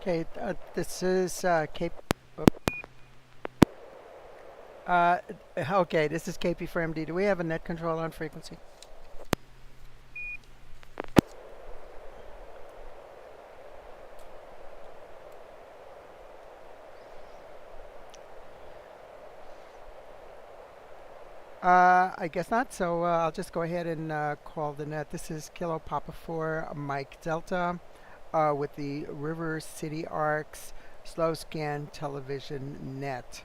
Okay, this is Cape. Okay, this is KP for MD. Do we have a net control on frequency? I guess not. So I'll just go ahead and call the net. This is Kilo Papa 4 Mike Delta with the River City Arcs Slow Scan Television Net.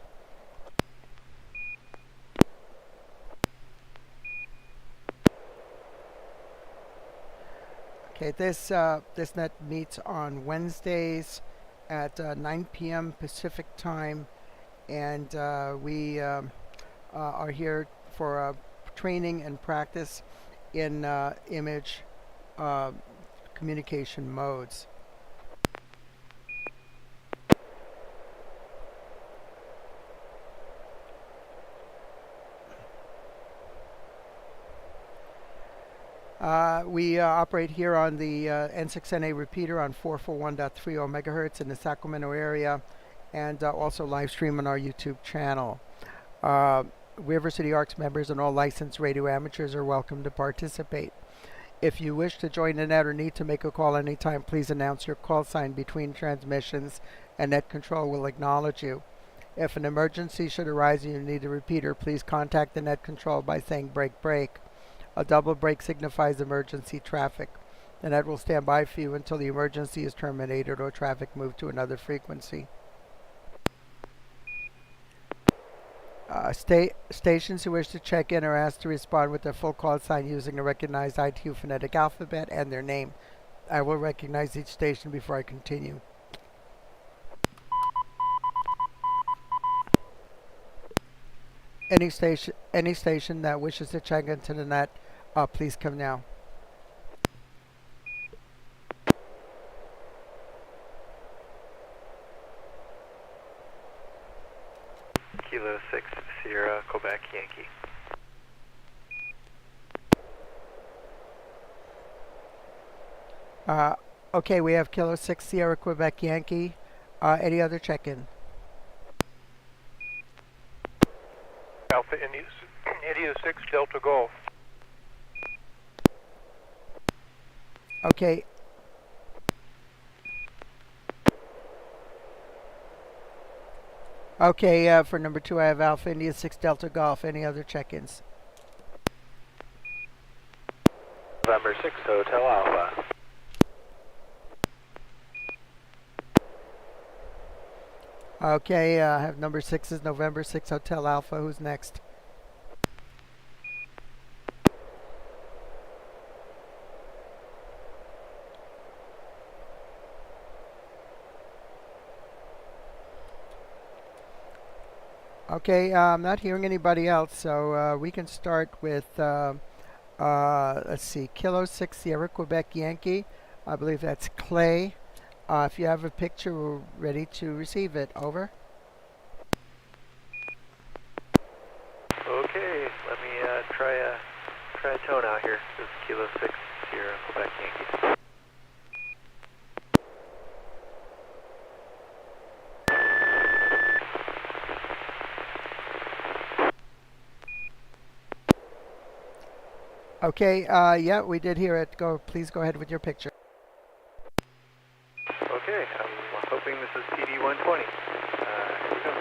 Okay, this net meets on Wednesdays at 9 p.m. Pacific time, and we are here for training and practice in image communication modes. We operate here on the N6NA repeater on 441.30 megahertz in the Sacramento area, and also live stream on our YouTube channel. River City Arcs members and all licensed radio amateurs are welcome to participate. If you wish to join the net or need to make a call anytime, please announce your call sign between transmissions and net control will acknowledge you. If an emergency should arise and you need a repeater, please contact the net control by saying break break. A double break signifies emergency traffic. The net will stand by for you until the emergency is terminated or traffic moved to another frequency. Stations who wish to check in are asked to respond with their full call sign using a recognized ITU phonetic alphabet and their name. I will recognize each station before I continue. Any station that wishes to check into the net, please come now. Kilo 6 Sierra Quebec Yankee. Okay, we have Kilo 6 Sierra Quebec Yankee. Any other check-in? Alpha India 6 Delta Golf. Okay. Okay, for number 2, I have Alpha India 6 Delta Golf. Any other check-ins? November 6 Hotel Alpha. Okay, I have number 6 is November 6 Hotel Alpha. Who's next? Okay, I'm not hearing anybody else, so we can start with, let's see, Kilo 6 Sierra Quebec Yankee. I believe that's Clay. If you have a picture, we're ready to receive it. Over. Okay, let me try a tone out here. This is Kilo 6 Sierra Quebec Yankee. Okay, yeah, we did hear it. Please go ahead with your picture. Okay, I'm hoping this is PD 120. Here we go.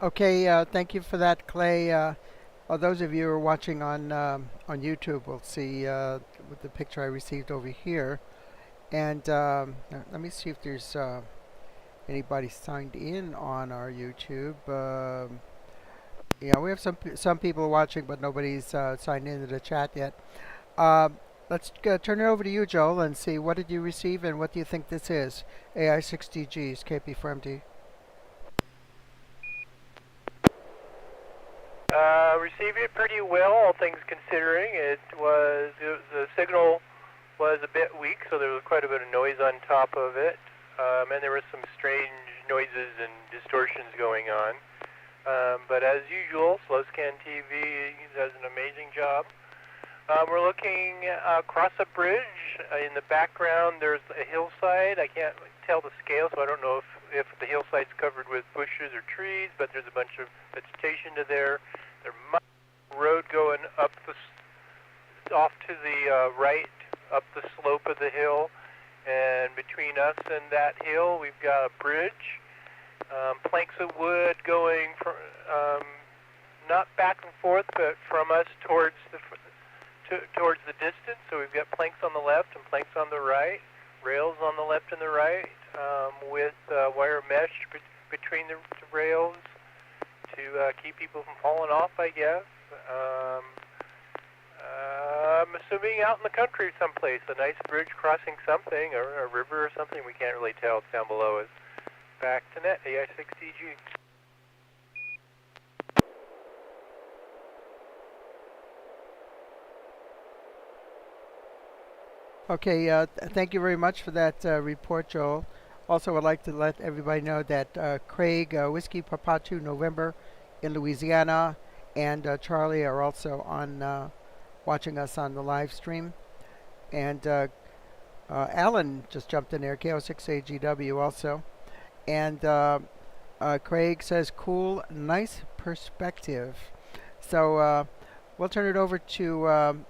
Okay, thank you for that, Clay. Those of you who are watching on YouTube will see with the picture I received over here. And let me see if there's anybody signed in on our YouTube. Yeah, we have some people watching, but nobody's signed into the chat yet. Let's turn it over to you, Joel, and see what did you receive and what do you think this is? AI-6DGs, KP4MD. Received it pretty well, all things considering. The signal was a bit weak, so there was quite a bit of noise on top of it, and there were some strange noises and distortions going on. But as usual, SlowScan TV does an amazing job. We're looking across a bridge. In the background, there's a hillside. I can't tell the scale, so I don't know if the hillside's covered with bushes or trees, but there's a bunch of vegetation to there. There might be a road going up off to the right, up the slope of the hill. And between us and that hill, we've got a bridge. Planks of wood going from, not back and forth, but from us towards the distance. So we've got planks on the left and planks on the right, rails on the left and the right, with wire mesh between the rails to keep people from falling off, I guess. I'm assuming out in the country someplace, a nice bridge crossing something, or a river or something. We can't really tell. It's down below us. Back to net, AI-6DG. Okay, thank you very much for that report, Joel. Also, I'd like to let everybody know that Craig, Whiskey Papa 2 November in Louisiana, and Charlie are also on watching us on the live stream. And Alan just jumped in there, KO6AGW also. And Craig says, cool, nice perspective. So we'll turn it over to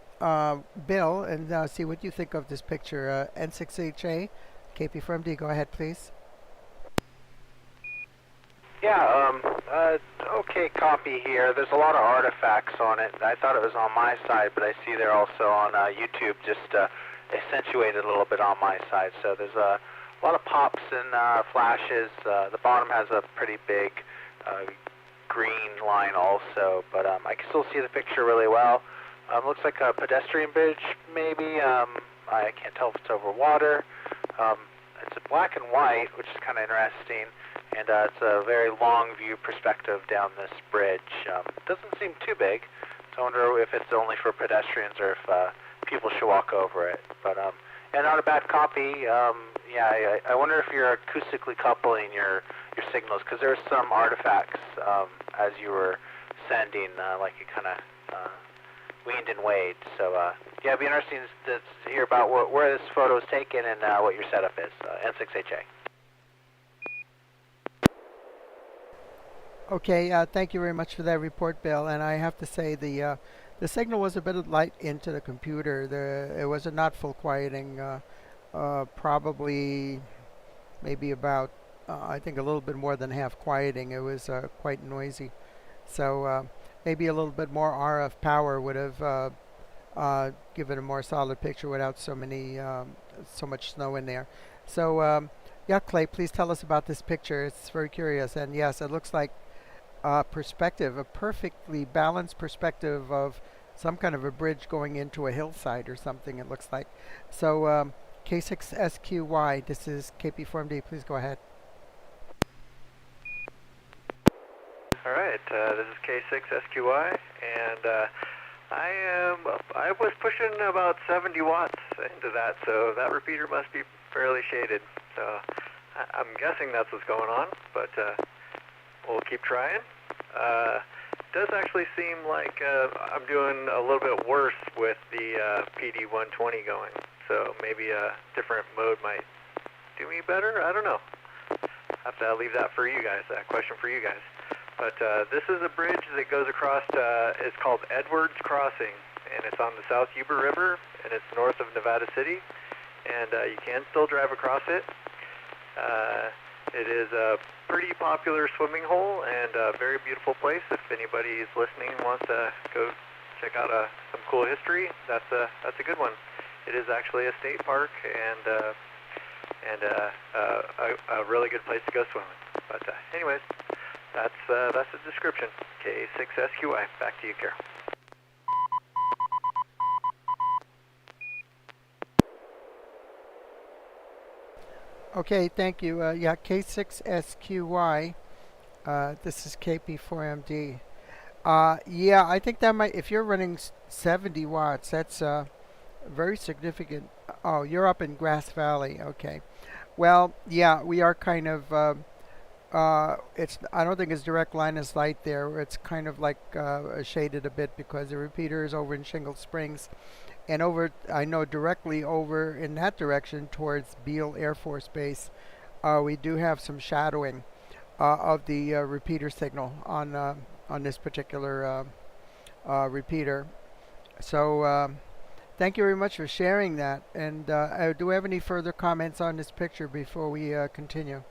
Bill and see what you think of this picture. N6HA, KP4MD, go ahead, please. Yeah, okay copy here. There's a lot of artifacts on it. I thought it was on my side, but I see they're also on YouTube, just accentuated a little bit on my side. So there's a lot of pops and flashes. The bottom has a pretty big green line also, but I can still see the picture really well. Looks like a pedestrian bridge, maybe. I can't tell if it's over water. It's a black and white, which is kind of interesting, and it's a very long view perspective down this bridge. Doesn't seem too big, so I wonder if it's only for pedestrians or if people should walk over it. But and not a bad copy. Yeah, I wonder if you're acoustically coupling your signals, because there's some artifacts as you were sending, like you kind of weaned and weighed. So yeah, it'd be interesting to hear about where this photo is taken and what your setup is. N6HA. Okay, thank you very much for that report, Bill. And I have to say the signal was a bit light into the computer. It was a not full quieting, probably maybe about I think a little bit more than half quieting. It was quite noisy, so maybe a little bit more RF power would have given a more solid picture without so much snow in there. So yeah, Clay, please tell us about this picture. It's very curious, and yes, it looks like perspective, a perfectly balanced perspective of some kind of a bridge going into a hillside or something, it looks like. So K6SQY, this is KP4MD, please go ahead. All right, this is K6SQY, and I was pushing about 70 watts into that, so that repeater must be fairly shaded. So I'm guessing that's what's going on, but we'll keep trying. It does actually seem like I'm doing a little bit worse with the PD120 going, so maybe a different mode might do me better. I don't know. I have to leave that for you guys, that question for you guys. But this is a bridge that goes across, it's called Edwards Crossing, and it's on the South Yuba River, and it's north of Nevada City, and you can still drive across it. It is a pretty popular swimming hole and a very beautiful place. If anybody is listening and wants to go check out some cool history, that's a good one. It is actually a state park and a really good place to go swimming. But anyways, that's the description. K6SQI. Back to you, Carol. Okay, thank you. Yeah, K6SQY. This is KP4MD. Yeah, I think that might, if you're running 70 watts, that's very significant. Oh, you're up in Grass Valley. Okay. Well, yeah, we are kind of, it's, I don't think it's direct line of sight there. It's kind of like shaded a bit because the repeater is over in Shingle Springs. And over, I know directly over in that direction towards Beale Air Force Base, we do have some shadowing of the repeater signal on this particular repeater. So thank you very much for sharing that. And do we have any further comments on this picture before we continue?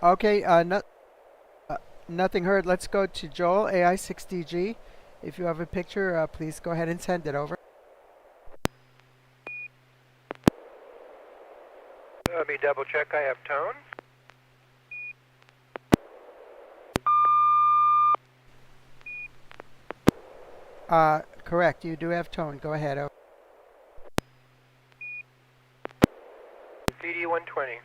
Okay, nothing heard. Let's go to Joel, AI6DG. If you have a picture, please go ahead and send it over. Let me double check I have tone. Correct, you do have tone. Go ahead. CD120.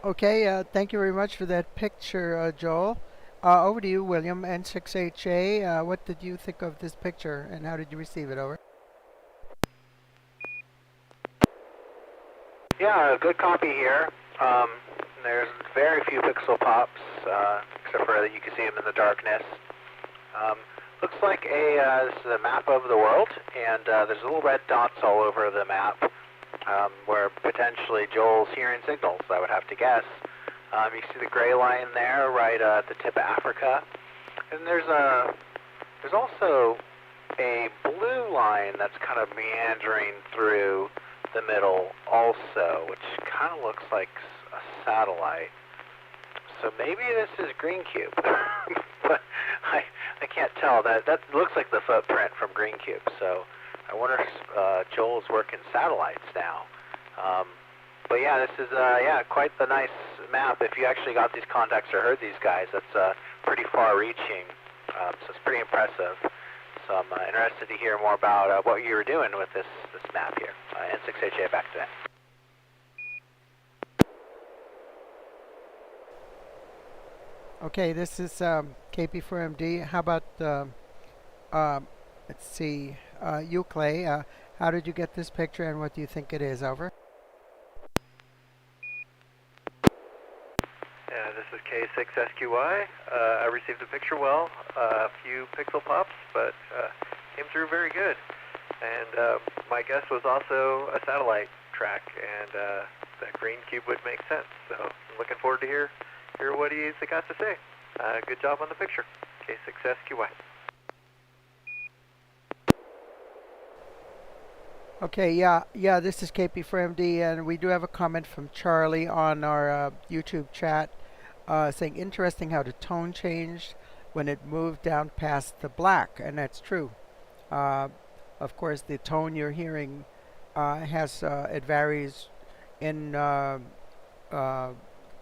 Okay, thank you very much for that picture, Joel. Over to you, William, N6HA. What did you think of this picture and how did you receive it? Over. Yeah, good copy here. There's very few pixel pops, except for that you can see them in the darkness. Looks like this is a map of the world, and there's little red dots all over the map where potentially Joel's hearing signals, I would have to guess. You see the gray line there, right at the tip of Africa. And there's also a blue line that's kind of meandering through the middle also, which kind of looks like a satellite. So maybe this is Green Cube, but I can't tell. That looks like the footprint from Green Cube. So I wonder if Joel's working satellites now. But yeah, this is quite the nice map. If you actually got these contacts or heard these guys, that's pretty far-reaching. So it's pretty impressive. So I'm interested to hear more about what you were doing with this map here. N6HA back to that. Okay, this is KP4MD. How about, let's see, you, Clay, how did you get this picture and what do you think it is? Over. Yeah, this is K6SQY. I received the picture well, a few pixel pops, but came through very good. And my guess was also a satellite track, and that Green Cube would make sense. So I'm looking forward to hear what he's got to say. Good job on the picture, K6SQY. Okay, yeah, this is KP4MD, and we do have a comment from Charlie on our YouTube chat saying, interesting how the tone changed when it moved down past the black, and that's true. Of course, the tone you're hearing it varies in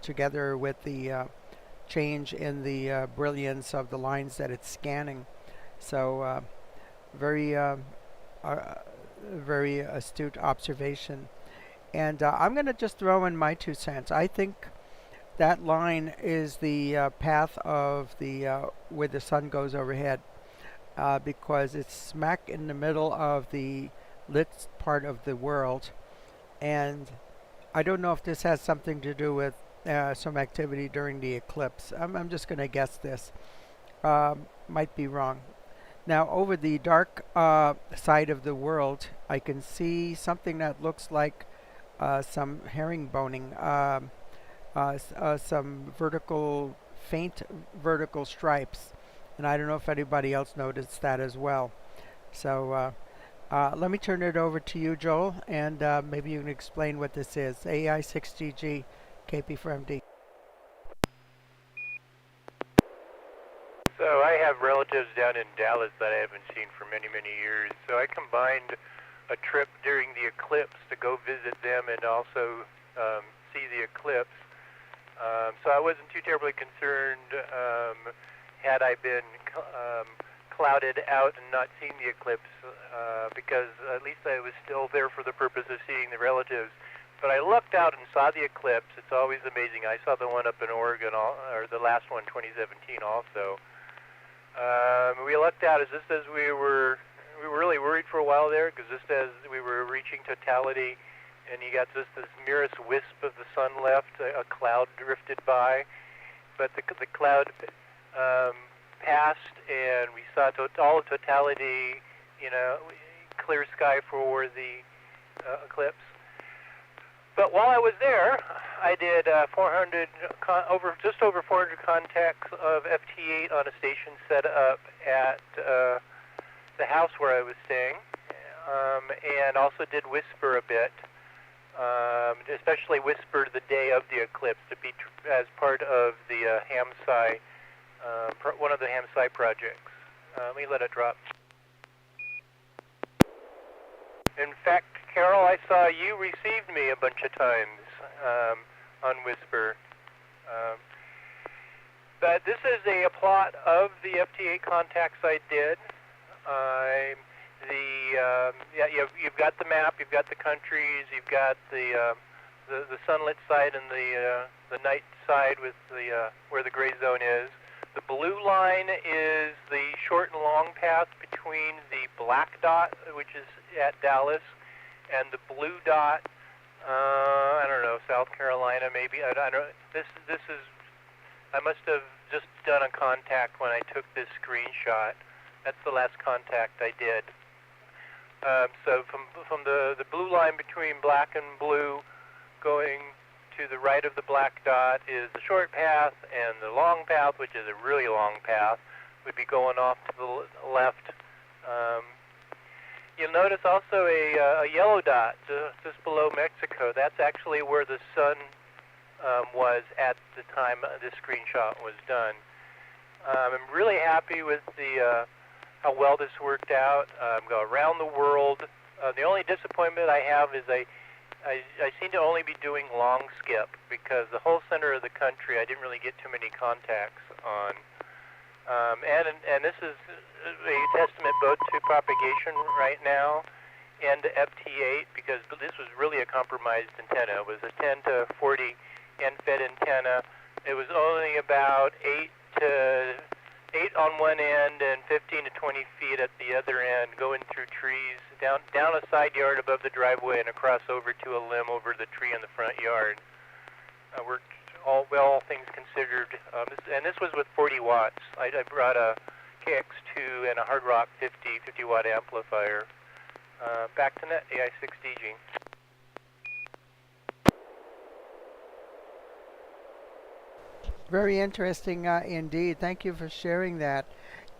together with the change in the brilliance of the lines that it's scanning. So very astute observation. And I'm going to just throw in my 2 cents. I think that line is the path of the where the sun goes overhead, because it's smack in the middle of the lit part of the world. And I don't know if this has something to do with some activity during the eclipse. I'm just going to guess this. Might be wrong. Now, over the dark side of the world, I can see something that looks like some herringboning, some faint vertical stripes. And I don't know if anybody else noticed that as well. So let me turn it over to you, Joel, and maybe you can explain what this is. AI6GG, KP4MD. So I have relatives down in Dallas that I haven't seen for many, many years. So I combined a trip during the eclipse to go visit them and also see the eclipse. So I wasn't too terribly concerned had I been clouded out and not seen the eclipse, because at least I was still there for the purpose of seeing the relatives. But I looked out and saw the eclipse. It's always amazing. I saw the one up in Oregon, or the last one, 2017 also. We looked out just as we were really worried for a while there, because just as we were reaching totality, and you got just this merest wisp of the sun left, a cloud drifted by, but the cloud passed, and we saw all of totality, clear sky for the eclipse. But while I was there, I did just over 400 contacts of FT8 on a station set up at the house where I was staying, and also did whisper a bit, especially whispered the day of the eclipse to be as part of the HAM-SCI, one of the HAM-SCI projects. Let me let it drop. In fact, Carol, I saw you received me a bunch of times on Whisper. But this is a plot of the FT8 contacts I did. You've got the map, you've got the countries, you've got the sunlit side and the night side with the where the gray zone is. The blue line is the short and long path between the black dot, which is at Dallas, and the blue dot, I don't know, South Carolina maybe. I don't. This is. I must have just done a contact when I took this screenshot. That's the last contact I did. So from the blue line between black and blue, going to the right of the black dot is the short path, and the long path, which is a really long path, would be going off to the left. You'll notice also a yellow dot just below Mexico. That's actually where the sun was at the time this screenshot was done. I'm really happy with the how well this worked out. Go around the world. The only disappointment I have is I seem to only be doing long skip because the whole center of the country I didn't really get too many contacts on. And this is a testament both to propagation right now and to FT8 because this was really a compromised antenna. It was a 10 to 40 end-fed antenna. It was only about 8 on one end and 15 to 20 feet at the other end, going through trees, down a side yard above the driveway and across over to a limb over the tree in the front yard. Worked all things considered. And this was with 40 watts. I brought a KX2 and a Hard Rock 50 watt amplifier. Back to net, AI6DG. Very interesting indeed. Thank you for sharing that.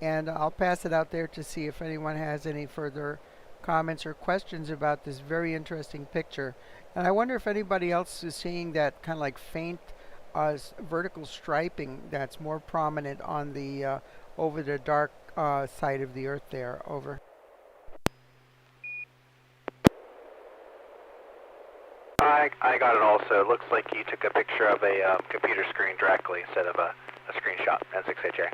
And I'll pass it out there to see if anyone has any further comments or questions about this very interesting picture. And I wonder if anybody else is seeing that kind of like faint vertical striping that's more prominent on the over the dark side of the Earth there. Over. I got it also. It looks like you took a picture of a computer screen directly instead of a screenshot. N6HA.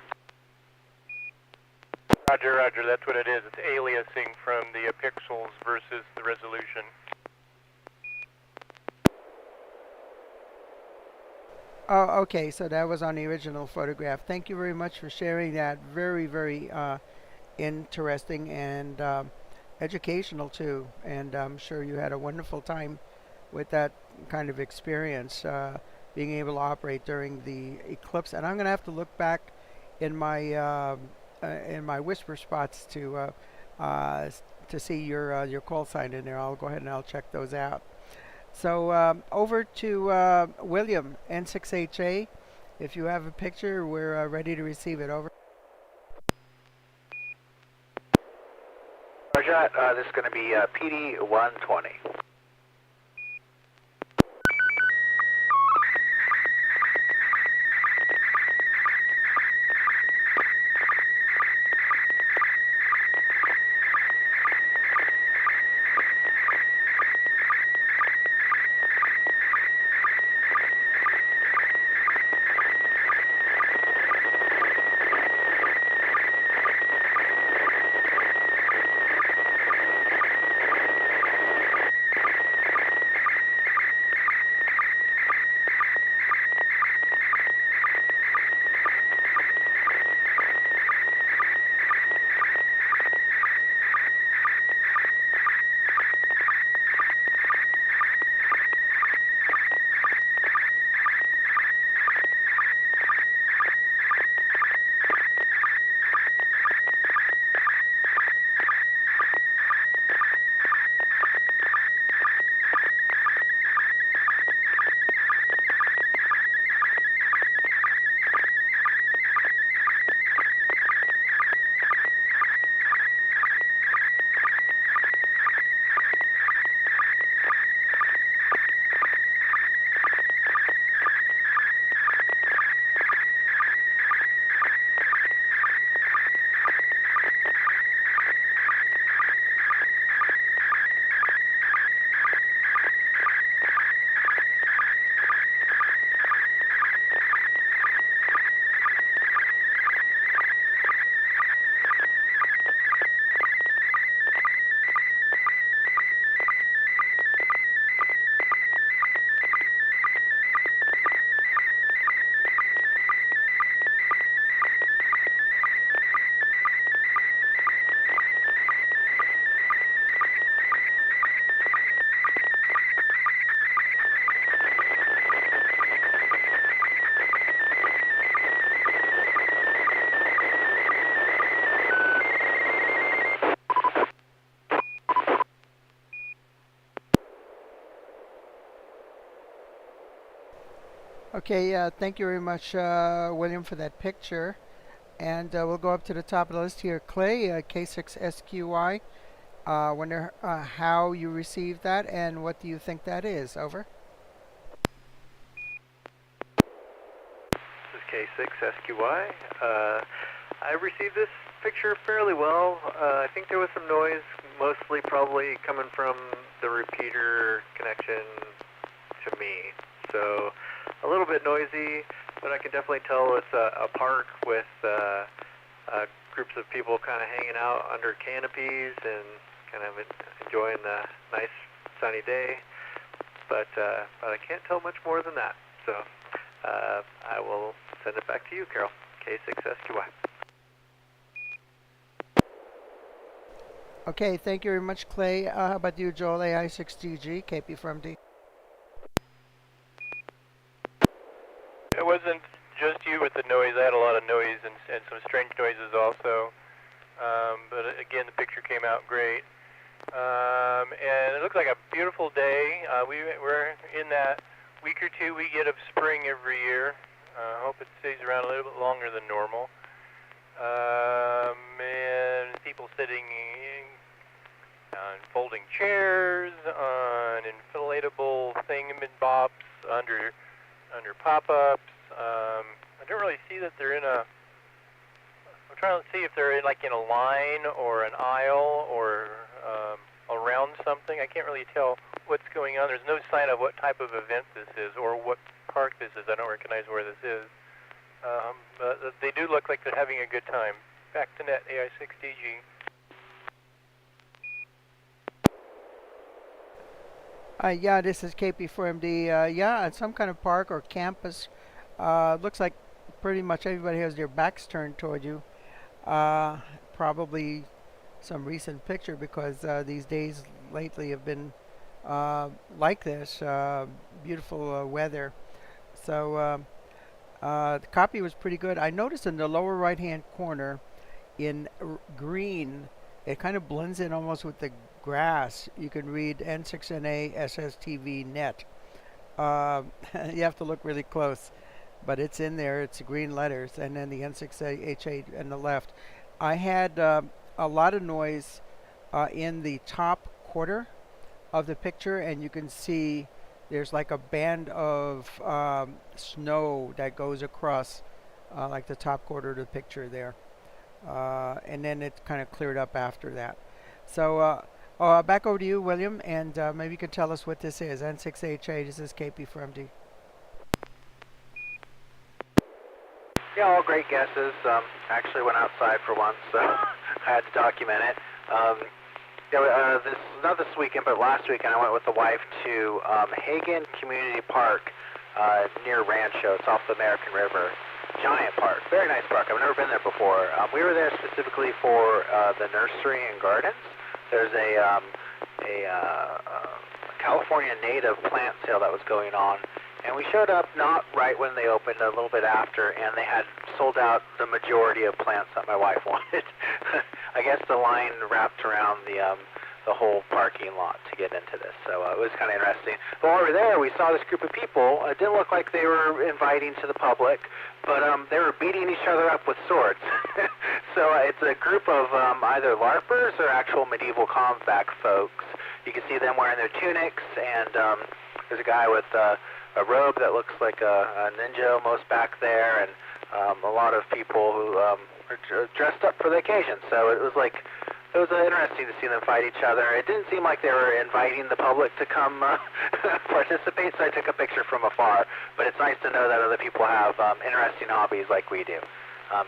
Roger, that's what it is. It's aliasing from the pixels versus the resolution. Oh, okay. So that was on the original photograph. Thank you very much for sharing that. Very, very interesting and educational too. And I'm sure you had a wonderful time with that kind of experience, being able to operate during the eclipse. And I'm going to have to look back in my whisper spots to see your call sign in there. I'll go ahead and I'll check those out. So over to William, N6HA. If you have a picture, we're ready to receive it. Over. Roger, this is going to be PD120. Okay, thank you very much, William, for that picture. And we'll go up to the top of the list here. Clay, K6SQY. Wonder how you received that and what do you think that is? Over. This is K6SQY. I received this picture fairly well. I think there was some noise, mostly probably coming from the repeater connection to me. So a little bit noisy, but I can definitely tell it's a park with groups of people kind of hanging out under canopies and kind of enjoying the nice sunny day. But I can't tell much more than that. So I will send it back to you, Carol. K6SQY. Okay, thank you very much, Clay. How about you, Joel, AI6DG, KP4MD? It wasn't just you with the noise. I had a lot of noise and some strange noises also. But again, the picture came out great. And it looks like a beautiful day. We're in that week or two we get of spring every year. Hope it stays around a little bit longer than normal. And people sitting on folding chairs, on inflatable thingamabobs under pop-ups. I don't really see that they're in a. I'm trying to see if they're in a line or an aisle or around something. I can't really tell what's going on. There's no sign of what type of event this is or what park this is. I don't recognize where this is. But they do look like they're having a good time. Back to net, AI6DG. Yeah, this is KP4MD. Yeah, at some kind of park or campus. Looks like pretty much everybody has their backs turned toward you. Probably some recent picture because these days lately have been like this. Beautiful weather. So the copy was pretty good. I noticed in the lower right-hand corner in green, it kind of blends in almost with the grass. You can read N6NA SSTV Net. You have to look really close, but it's in there. It's green letters, and then the N6HA on the left. I had a lot of noise in the top quarter of the picture, and you can see there's like a band of snow that goes across like the top quarter of the picture there. And then it kind of cleared up after that. So back over to you, William, and maybe you could tell us what this is. N6HA, this is KP4MD. Yeah, all great guesses. Actually went outside for once, so I had to document it. Not this weekend, but last weekend I went with the wife to Hagen Community Park near Rancho. It's off the American River. Giant park, very nice park. I've never been there before. We were there specifically for the nursery and gardens. There's a California native plant sale that was going on, and we showed up not right when they opened, a little bit after, and they had sold out the majority of plants that my wife wanted. I guess the line wrapped around the whole parking lot to get into this, so it was kind of interesting. But while we were there, we saw this group of people. It didn't look like they were inviting to the public, but they were beating each other up with swords. So it's a group of either LARPers or actual medieval combat folks. You can see them wearing their tunics, and there's a guy with a robe that looks like a ninja almost back there, and a lot of people who are dressed up for the occasion. So it was interesting to see them fight each other. It didn't seem like they were inviting the public to come participate, so I took a picture from afar. But it's nice to know that other people have interesting hobbies like we do.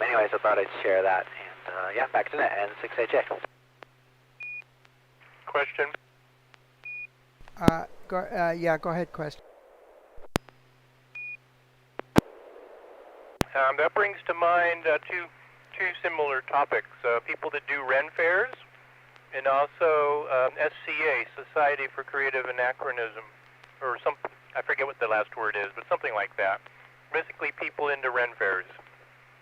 Anyways, I thought I'd share that. And yeah, back to net, N6HA. Question? Yeah, go ahead, question. That brings to mind two similar topics. People that do Ren fairs, and also SCA, Society for Creative Anachronism, or some, I forget what the last word is, but something like that. Basically people into Ren fairs.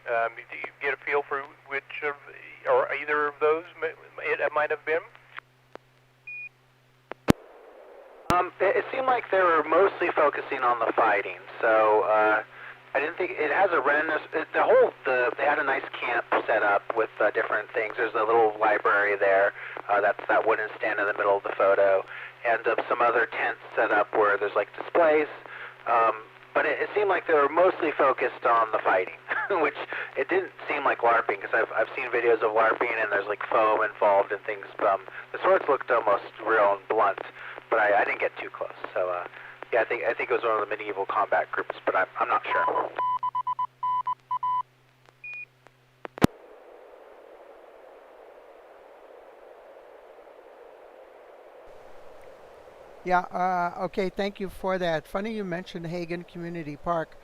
Do you get a feel for which of, or either of those it might have been? It seemed like they were mostly focusing on the fighting, so I didn't think it has a Ren. They had a nice camp set up with different things. There's a little library there. That's that wooden stand in the middle of the photo, and some other tents set up where there's like displays. but it seemed like they were mostly focused on the fighting, which it didn't seem like LARPing, because I've seen videos of LARPing and there's like foam involved and things. The swords looked almost real and blunt, but I didn't get too close. So yeah, I think it was one of the medieval combat groups, but I'm not sure. Yeah, okay, thank you for that. Funny you mentioned Hagen Community Park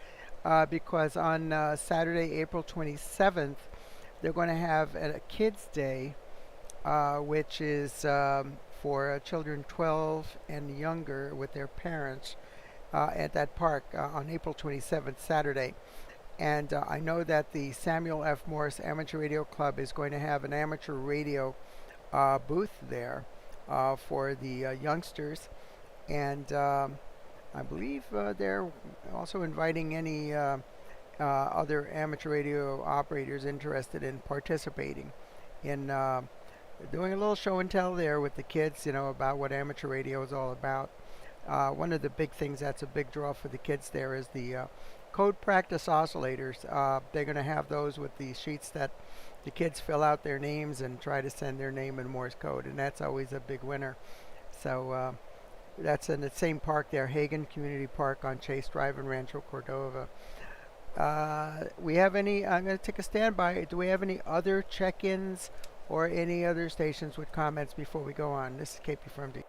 because on Saturday, April 27th, they're going to have a Kids Day, which is for children 12 and younger with their parents at that park on April 27th, Saturday. And I know that the Samuel F. Morse Amateur Radio Club is going to have an amateur radio booth there for the youngsters. And I believe they're also inviting any other amateur radio operators interested in participating in doing a little show and tell there with the kids, you know, about what amateur radio is all about. One of the big things that's a big draw for the kids there is the code practice oscillators. They're going to have those with the sheets that the kids fill out their names and try to send their name in Morse code, and that's always a big winner. So that's in the same park there, Hagen Community Park on Chase Drive in Rancho Cordova. We have any, I'm going to take a standby. Do we have any other check-ins or any other stations with comments before we go on? This is KP from D.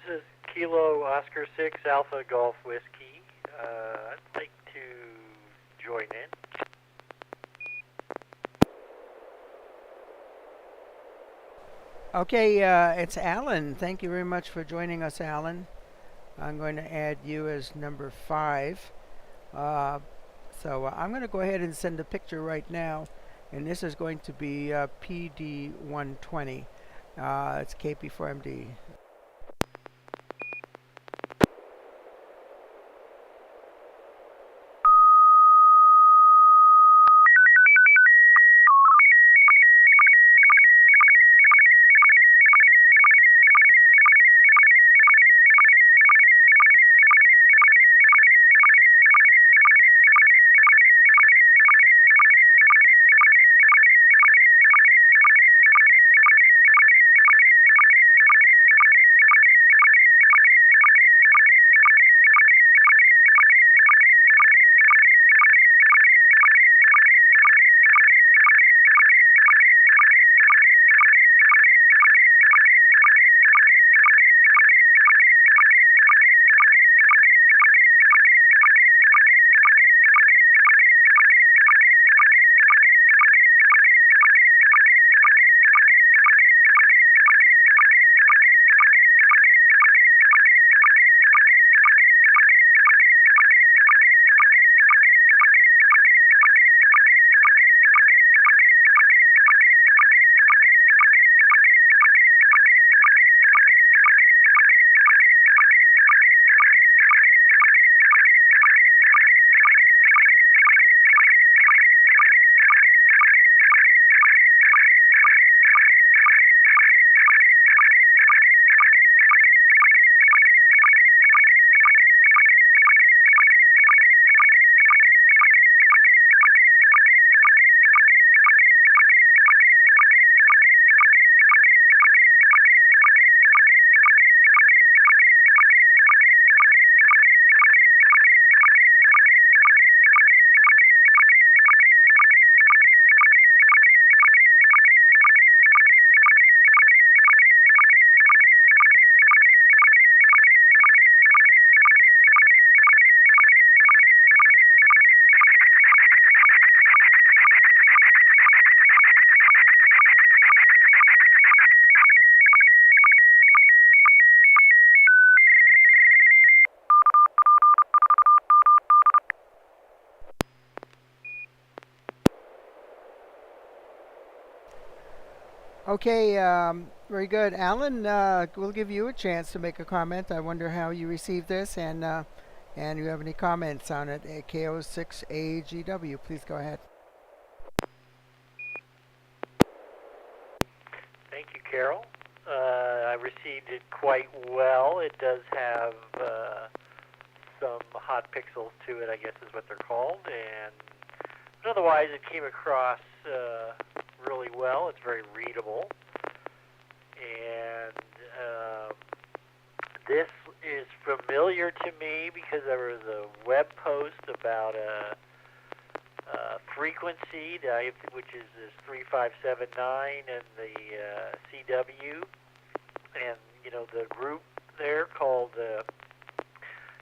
This is Kilo Oscar 6 Alpha Golf Whiskey. I'd like to join in. Okay, it's Alan. Thank you very much for joining us, Alan. I'm going to add you as number 5. So I'm going to go ahead and send a picture right now, and this is going to be PD120. It's KP4MD. Okay, very good. Alan, we'll give you a chance to make a comment. I wonder how you received this, and you have any comments on it. KO6AGW, please go ahead. Thank you, Carol. I received did quite well. It does have some hot pixels to it, I guess is what they're called, but otherwise it came across really well. It's very readable, and this is familiar to me because there was a web post about a frequency, which is this 3579 and the CW, and the group there called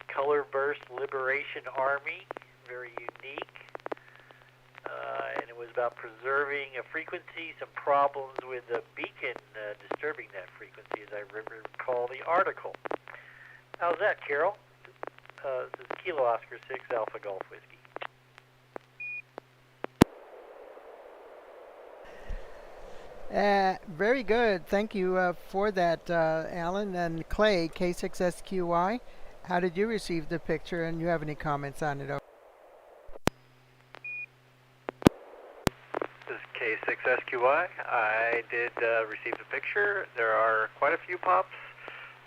Color Burst Liberation Army, very unique, and it was about preserving a frequency, some problems with the beacon disturbing that frequency, as I recall the article. How's that, Carol? This is Kilo Oscar 6 Alpha Golf Whiskey. Very good. Thank you for that, Alan. And Clay, K6SQY, how did you receive the picture, and you have any comments on it? This is K6SQY. I did receive the picture. There are quite a few pops,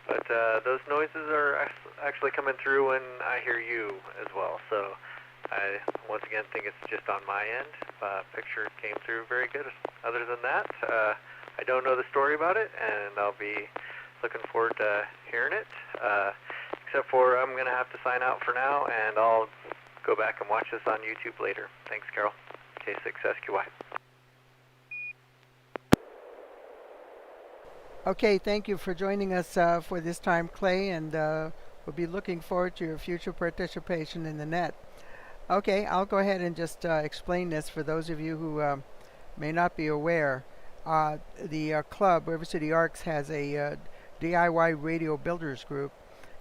but those noises are actually coming through when I hear you as well. So I once again think it's just on my end. Picture came through very good. Other than that, I don't know the story about it, and I'll be looking forward to hearing it. Except for I'm going to have to sign out for now, and I'll go back and watch this on YouTube later. Thanks, Carol. K6SQY. Okay, thank you for joining us for this time, Clay, and we'll be looking forward to your future participation in the net. Okay, I'll go ahead and just explain this for those of you who may not be aware. The club, River City Arcs, has a DIY radio builders group,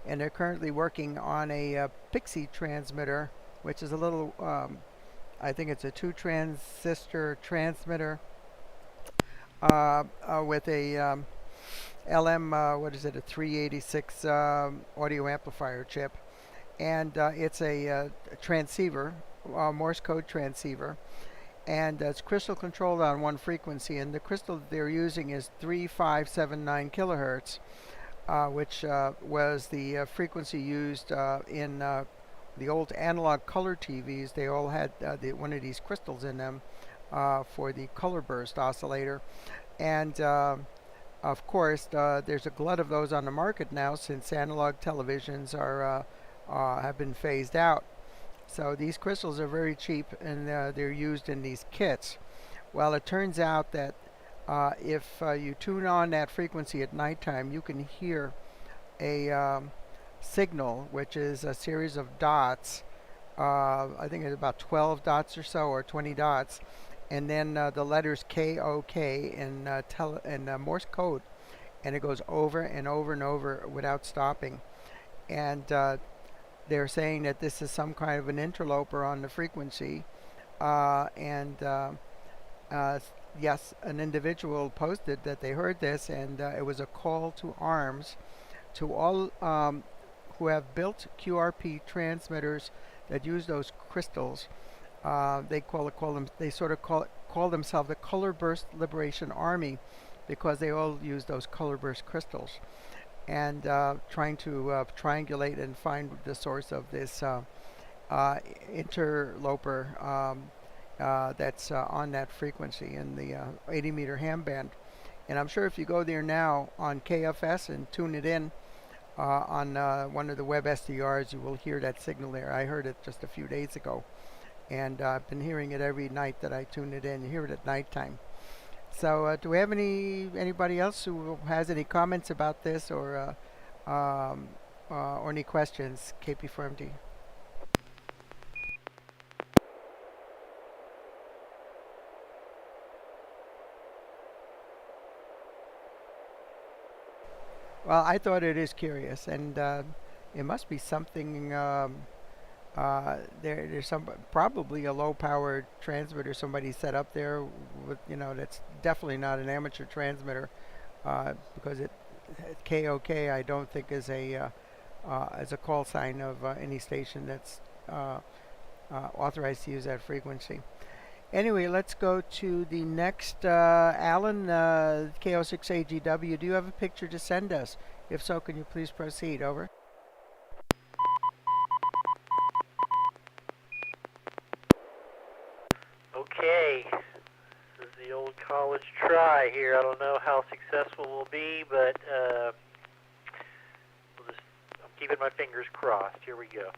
and they're currently working on a Pixie transmitter, which is a little, I think it's a 2-transistor transmitter with a LM, what is it, a 386 audio amplifier chip. And it's a transceiver, Morse code transceiver, and it's crystal controlled on one frequency, and the crystal they're using is 3579 kilohertz, which was the frequency used in the old analog color TVs. They all had one of these crystals in them for the color burst oscillator, and of course there's a glut of those on the market now since analog televisions are have been phased out. So these crystals are very cheap, and they're used in these kits. Well, it turns out that if you tune on that frequency at nighttime, you can hear a signal, which is a series of dots. I think it's about 12 dots or so, or 20 dots, and then the letters KOK in Morse code, and it goes over and over and over without stopping. And they're saying that this is some kind of an interloper on the frequency, yes, an individual posted that they heard this, and it was a call to arms to all who have built QRP transmitters that use those crystals. They call themselves the Color Burst Liberation Army, because they all use those color burst crystals, and trying to triangulate and find the source of this interloper that's on that frequency in the 80 meter ham band. And I'm sure if you go there now on KFS and tune it in on one of the web SDRs, you will hear that signal there. I heard it just a few days ago, and I've been hearing it every night that I tune it in. You hear it at nighttime. So do we have anybody else who has any comments about this, or any questions? KP4MD. Well, I thought it is curious, and it must be something. There's probably a low-powered transmitter somebody set up there with, that's definitely not an amateur transmitter, because KOK I don't think is a call sign of any station that's authorized to use that frequency. Anyway, let's go to the next. Alan, KO6AGW, do you have a picture to send us? If so, can you please proceed? Over. Okay, this is the old college try here. I don't know how successful we'll be, but I'm keeping my fingers crossed. Here we go.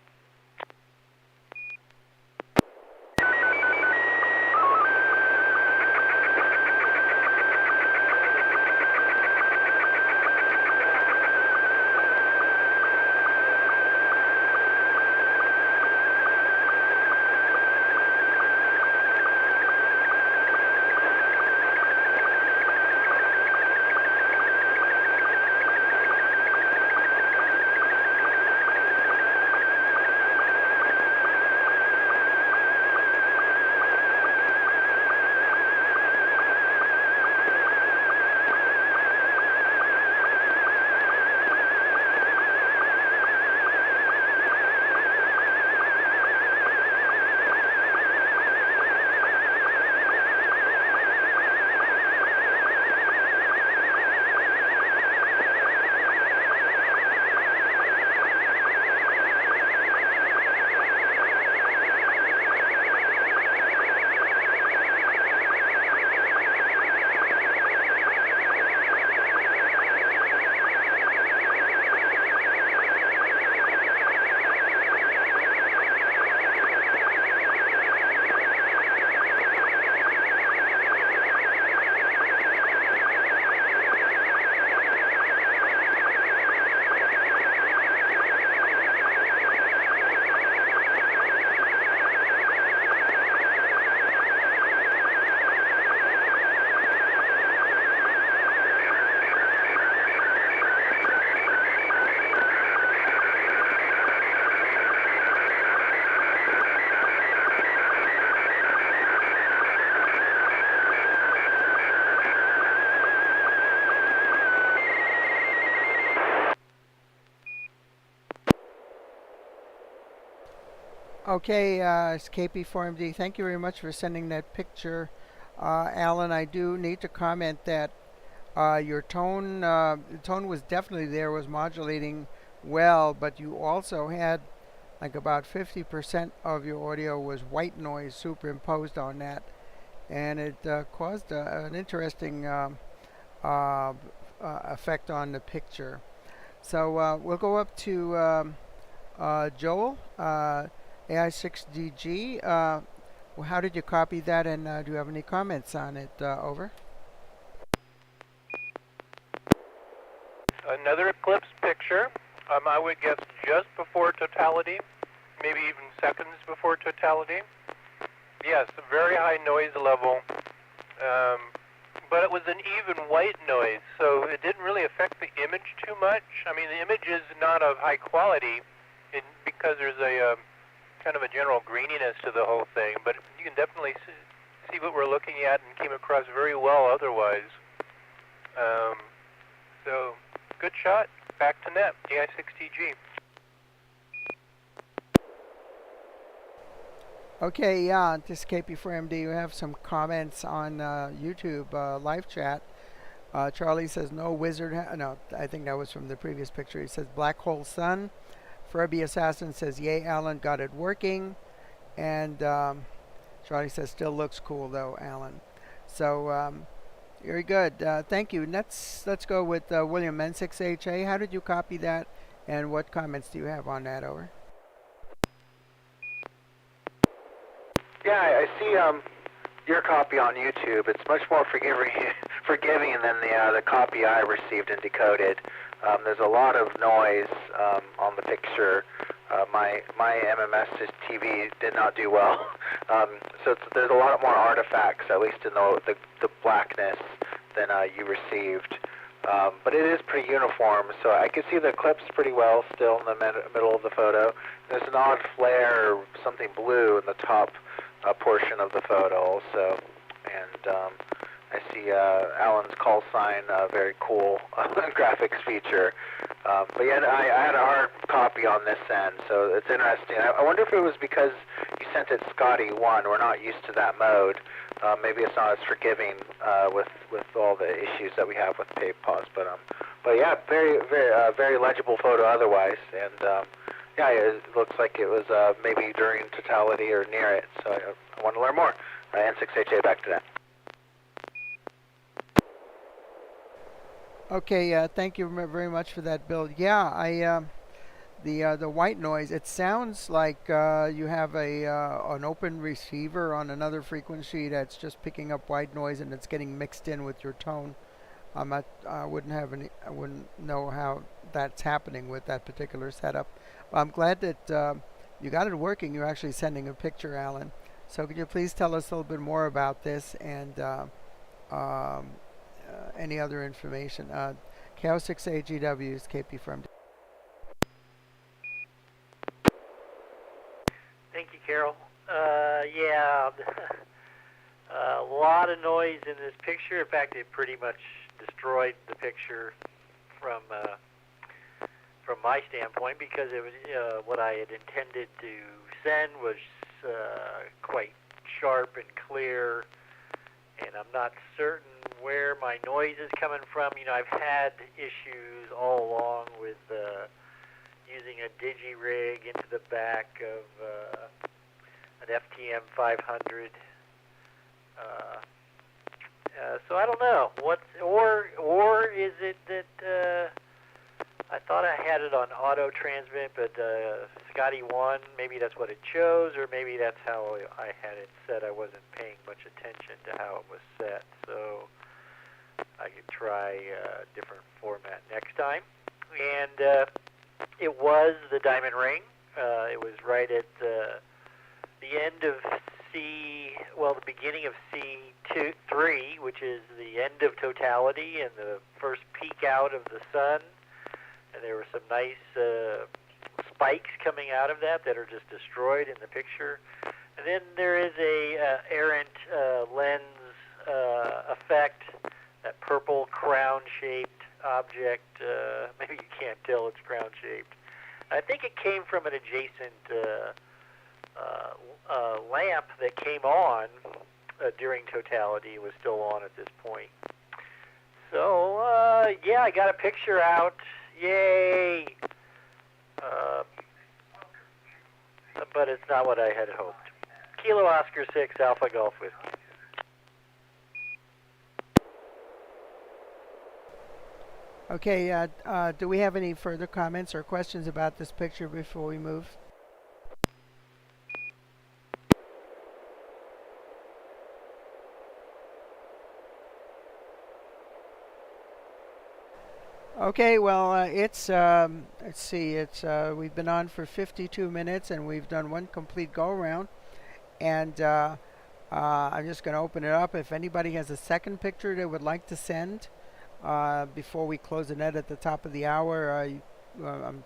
Okay, it's KP4MD. Thank you very much for sending that picture. Alan, I do need to comment that your tone, the tone was definitely there, was modulating well, but you also had like about 50% of your audio was white noise superimposed on that, and it caused an interesting effect on the picture. So we'll go up to Joel, AI6DG. How did you copy that, and do you have any comments on it? Over. Another eclipse picture. I would guess just before totality, maybe even seconds before totality. Yes, a very high noise level, but it was an even white noise, so it didn't really affect the image too much. I mean, the image is not of high quality because there's a kind of a general graininess to the whole thing, but you can definitely see what we're looking at and came across very well otherwise. So, good shot. Back to net, AI6TG. Okay, yeah, this is KP4MD. We have some comments on YouTube live chat. Charlie says, no wizard. No, I think that was from the previous picture. He says, black hole sun. Furby Assassin says, yay, Alan, got it working. And Charlie says, still looks cool, though, Alan. So, very good. Thank you. Let's go with William N6HA. How did you copy that, and what comments do you have on that? Over. Yeah, I see your copy on YouTube. It's much more forgiving than the copy I received and decoded. There's a lot of noise on the picture. My MMS TV did not do well. So there's a lot more artifacts, at least in the blackness, than you received. But it is pretty uniform, so I can see the eclipse pretty well still in the middle of the photo. There's an odd flare, something blue in the top portion of the photo also. And I see Alan's call sign, very cool graphics feature. But yeah, I had a hard copy on this end, so it's interesting. I wonder if it was because you sent it Scotty 1. We're not used to that mode. Maybe it's not as forgiving with all the issues that we have with tape pause, but But yeah, very legible photo otherwise, and yeah, it looks like it was maybe during totality or near it. So I want to learn more. N6HA, back to that. Okay, thank you very much for that, Bill. Yeah, the white noise. It sounds like you have an open receiver on another frequency that's just picking up white noise and it's getting mixed in with your tone. I wouldn't know how that's happening with that particular setup. I'm glad that you got it working. You're actually sending a picture, Alan. So could you please tell us a little bit more about this and any other information? KO6AGW is KP from. Thank you, Carol. Yeah, a lot of noise in this picture. In fact, it pretty much destroyed the picture from my standpoint, because it was what I had intended to send was quite sharp and clear, and I'm not certain where my noise is coming from. I've had issues all along with using a digi-rig into the back of an FTM 500. So I don't know or is it that I thought I had it on auto transmit, but Scotty 1, maybe that's what it chose, or maybe that's how I had it set. I wasn't paying much attention to how it was set, so I could try a different format next time. And it was the diamond ring. It was right at the end of the beginning of C3, which is the end of totality and the first peak out of the sun. And there were some nice spikes coming out of that are just destroyed in the picture. And then there is a errant lens effect, that purple crown-shaped object. Maybe you can't tell it's crown-shaped. I think it came from an adjacent lamp that came on during totality. It was still on at this point. So, yeah, I got a picture out. Yay! But it's not what I had hoped. Kilo Oscar 6, Alpha Golf Whiskey. Okay, do we have any further comments or questions about this picture before we move? Okay, well, let's see, we've been on for 52 minutes and we've done one complete go-around. And I'm just going to open it up. If anybody has a second picture they would like to send before we close the net at the top of the hour,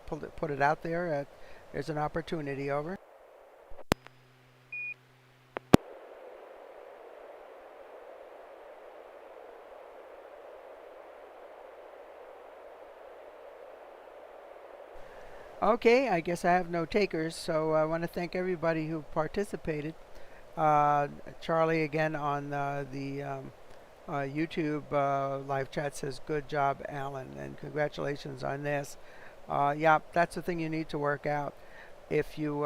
put it out there. There's an opportunity. Over. Okay, I guess I have no takers, so I want to thank everybody who participated. Charlie again on the YouTube live chat says, good job, Alan, and congratulations on this. Yeah, that's the thing you need to work out. If you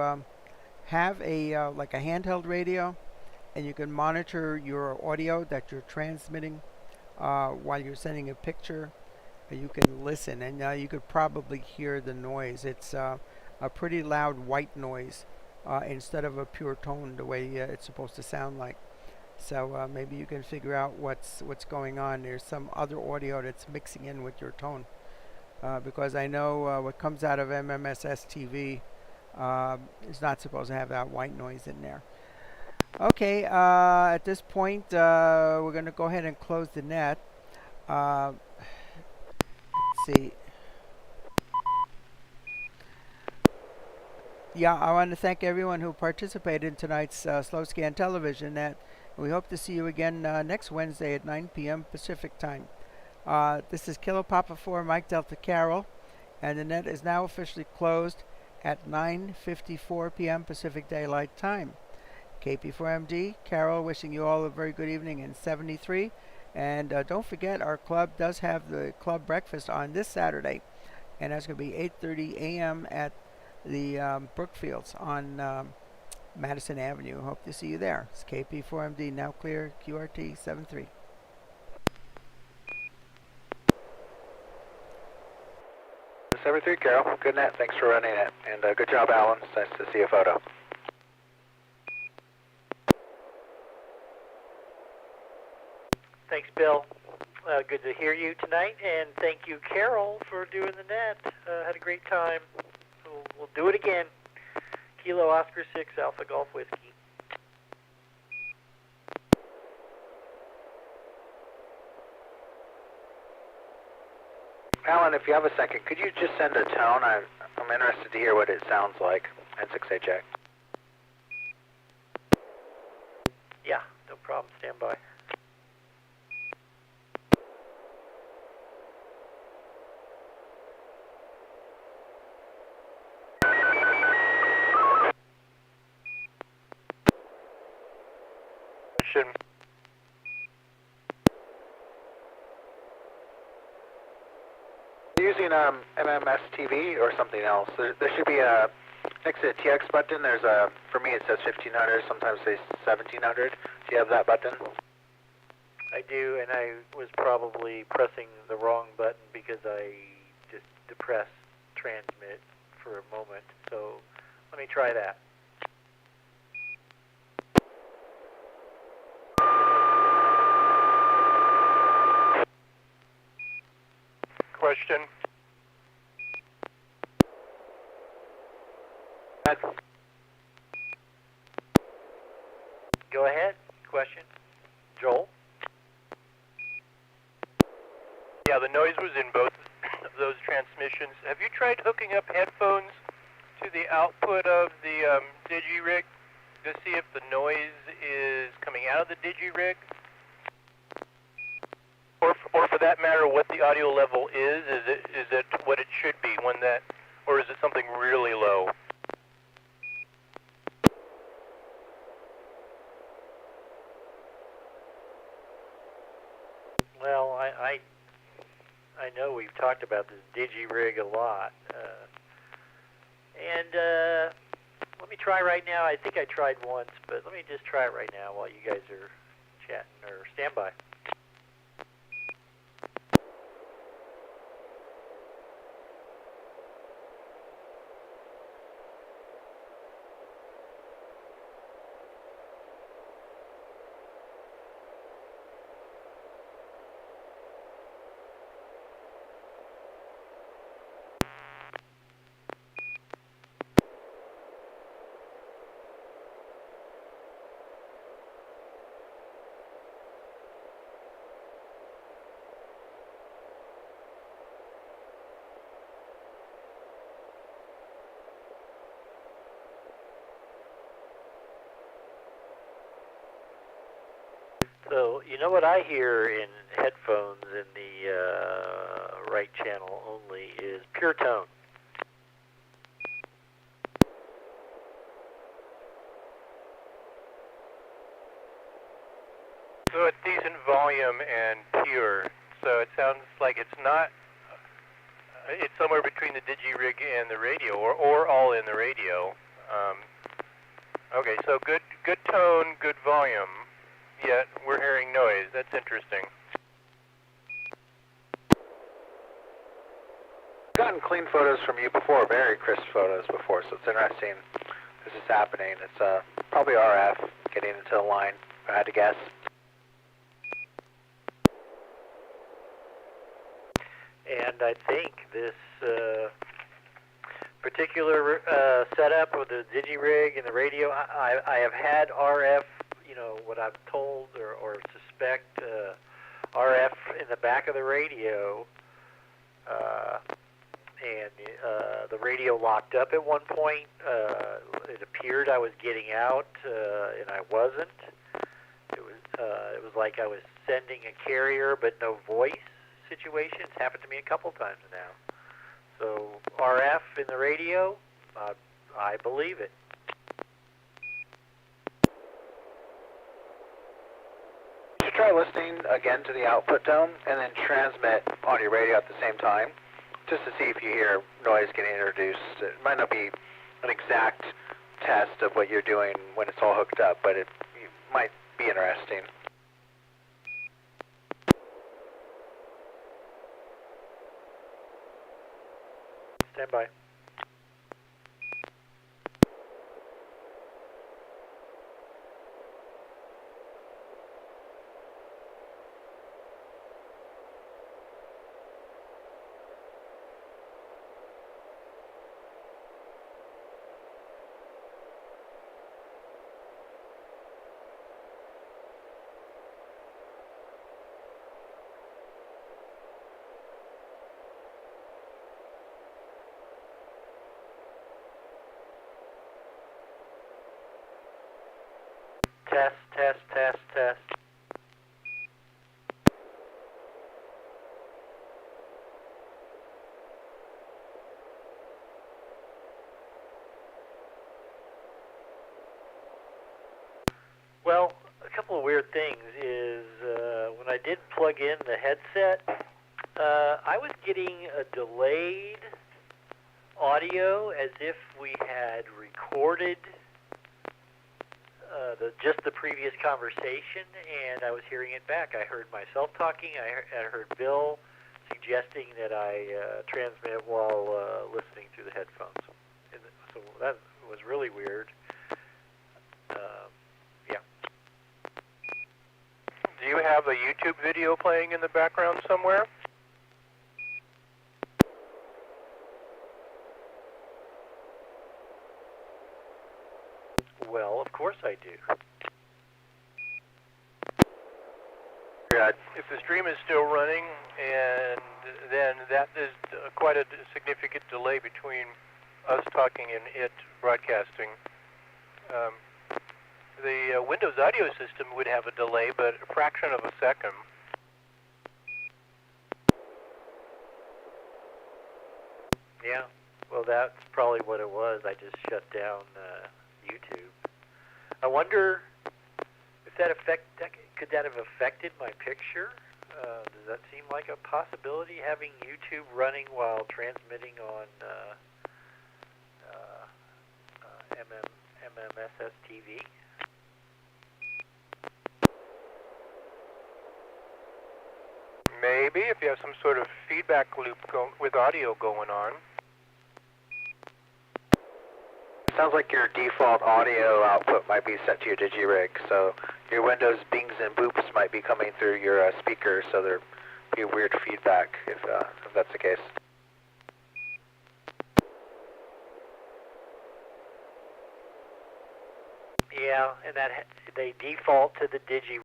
have a like a handheld radio and you can monitor your audio that you're transmitting while you're sending a picture, you can listen, and you could probably hear the noise. It's a pretty loud white noise instead of a pure tone the way it's supposed to sound like. So maybe you can figure out what's going on. There's some other audio that's mixing in with your tone, because I know what comes out of NSX SSTV is not supposed to have that white noise in there. Okay, at this point we're going to go ahead and close the net. See. Yeah, I want to thank everyone who participated in tonight's Slow Scan Television Net. We hope to see you again next Wednesday at 9 p.m. Pacific Time. This is Kilo Papa 4 Mike Delta Carol, and the net is now officially closed at 9:54 p.m. Pacific Daylight Time. KP4MD, Carol wishing you all a very good evening in 73, And don't forget, our club does have the club breakfast on this Saturday, and that's going to be 8:30 a.m. at the Brookfields on Madison Avenue. Hope to see you there. It's KP4MD, now clear, QRT 73. #73, Carol. Good net. Thanks for running it. And good job, Alan. It's nice to see a photo. Thanks, Bill. Good to hear you tonight, and thank you, Carol, for doing the net. Had a great time. We'll do it again. Kilo Oscar 6 Alpha Golf Whiskey. Alan, if you have a second, could you just send a tone? I'm interested to hear what it sounds like. N6A check. Yeah, no problem. Stand by. Using MMSTV or something else. There should be a next to the TX button. There's a, for me it says 1500. Sometimes it says 1700. Do you have that button? I do, and I was probably pressing the wrong button because I just depressed transmit for a moment. So let me try that. Question. Go ahead. Question. Joel? Yeah, the noise was in both of those transmissions. Have you tried hooking up headphones to the output of the digi-rig to see if the noise is coming out of the digi-rig? Or for that matter, what the audio level is? Is it what it should be when that, or is it something really low? Well, I know we've talked about this digi-rig a lot. Let me try right now. I think I tried once, but let me just try it right now while you guys are chatting, or stand by. So, you know what I hear in headphones in the right channel only is pure tone. So it's decent volume and pure. So it sounds like it's not, it's somewhere between the digi-rig and the radio, or all in the radio. Okay, so good tone, good volume, yet we're hearing noise. That's interesting. I've gotten clean photos from you before, very crisp photos before, so it's interesting this is happening. It's probably RF getting into the line, if I had to guess. And I think this particular setup with the digi-rig and the radio, I have had RF, you know, what I'm told or suspect RF in the back of the radio, and the radio locked up at one point. It appeared I was getting out, and I wasn't. It was like I was sending a carrier but no voice situation. It's happened to me a couple times now. So RF in the radio, I believe it. try listening again to the output tone and then transmit on your radio at the same time, just to see if you hear noise getting introduced. It might not be an exact test of what you're doing when it's all hooked up, but it might be interesting. Stand by. Test, test, test, test. Well, a couple of weird things is when I did plug in the headset, I was getting a delayed audio as if we had recorded just the previous conversation, and I was hearing it back. I heard myself talking. I heard Bill suggesting that I transmit while listening through the headphones. And so that was really weird. Yeah. Do you have a YouTube video playing in the background somewhere? Well, of course I do. If the stream is still running, and then that is quite a significant delay between us talking and it broadcasting. The Windows audio system would have a delay, but a fraction of a second. Yeah. Well, that's probably what it was. I just shut down YouTube. I wonder if could that have affected my picture? Does that seem like a possibility, having YouTube running while transmitting on SSTV? Maybe, if you have some sort of feedback loop with audio going on. Sounds like your default audio output might be set to your digi-rig, so your Windows bings and boops might be coming through your speakers, so there'd be weird feedback if that's the case. Yeah, and that they default to the digi